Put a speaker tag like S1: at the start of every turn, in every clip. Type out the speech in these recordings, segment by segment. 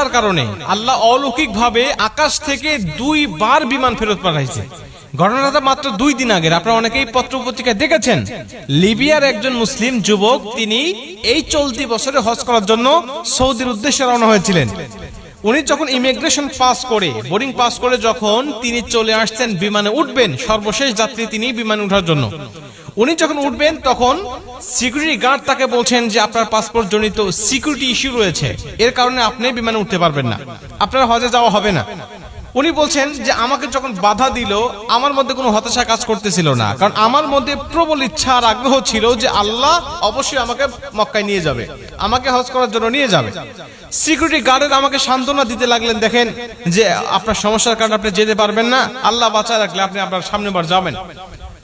S1: থাকার কারণে আল্লাহ অলৌকিকভাবে আকাশ থেকে 2 বার বিমান ফেরত পাঠাইছে। ঘটনাটা মাত্র 2 দিন আগের, আপনারা অনেকেই পত্র পত্রিকায় দেখেছেন। লিবিয়ার একজন মুসলিম যুবক, তিনি এই চলতি বছরে হজ করার জন্য সৌদির উদ্দেশ্যে রওনা হয়েছিলেন। উনি যখন ইমিগ্রেশন পাস করে, বোর্ডিং পাস করে যখন তিনি চলে আসছেন বিমানে উঠবেন, সর্বশেষ যাত্রী তিনি বিমানে ওঠার জন্য, উনি যখন উঠবেন তখন সিকিউরিটি গার্ড তাকে বলছেন যে আপনার পাসপোর্ট জনিত সিকিউরিটি ইস্যু রয়েছে, এর কারণে আপনি বিমানে উঠতে পারবেন না, আপনার হজে যাওয়া হবে না। উনি বলছেন যে আমাকে যখন বাধা দিল আমার মধ্যে কোনো হতাশা কাজ করতেছিল না, কারণ আমার মধ্যে প্রবল ইচ্ছা আর আগ্রহ ছিল যে আল্লাহ অবশ্যই আমাকে মক্কায় নিয়ে যাবে, আমাকে হজ করার জন্য নিয়ে যাবে। সিকিউরিটি গার্ডের আমাকে সান্ত্বনা দিতে লাগলেন, দেখেন যে আপনার সমস্যার কারণে আপনি যেতে পারবেন না, আল্লাহ বাঁচায় রাখলে আপনি আপনার সামনেবার যাবেন।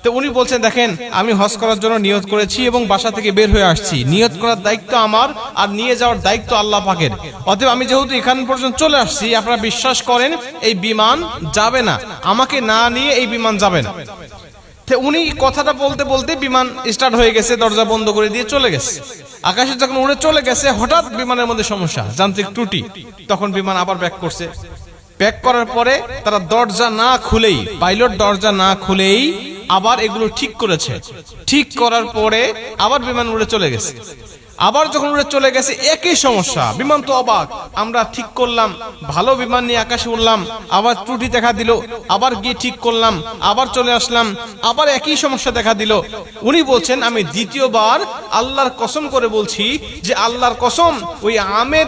S1: তো উনি বলছেন দেখেন আমি হজ করার জন্য নিয়ত করেছি এবং বাসা থেকে বের হয়ে আসছি, নিয়ত করার দায়িত্ব আমার আর নিয়ে যাওয়ার দায়িত্ব আল্লাহ পাকের, অতএব আমি যেহেতু এখান পর্যন্ত চলে আসছি, আপনারা বিশ্বাস করেন এই বিমান যাবে না, আমাকে না নিয়ে এই বিমান যাবে না। উনি কথাটা বলতে বলতে বিমান স্টার্ট হয়ে গেছে, দরজা বন্ধ করে দিয়ে চলে গেছে। আকাশে যখন উড়ে চলে গেছে হঠাৎ বিমানের মধ্যে সমস্যা, যান্ত্রিক ত্রুটি, তখন বিমান আবার ব্যাক করছে। ব্যাক করার পরে তারা দরজা না খুলেই, পাইলট দরজা না খুলেই আবার এগুলো ঠিক করেছে। ঠিক করার পরে আবার বিমান উড়ে চলে গেছে। আবার যখন উড়ে চলে গেছে একই সমস্যা, বিমান তো অবাক, আমরা ঠিক করলাম, ভালো বিমান নিয়ে আকাশে উড়লাম, আবার ত্রুটি দেখা দিল, আবার গিয়ে ঠিক করলাম, আবার চলে আসলাম, আবার একই সমস্যা দেখা দিল। উনি বলছেন আমি দ্বিতীয়বার আল্লাহর কসম করে বলছি যে আল্লাহর কসম ওই আমের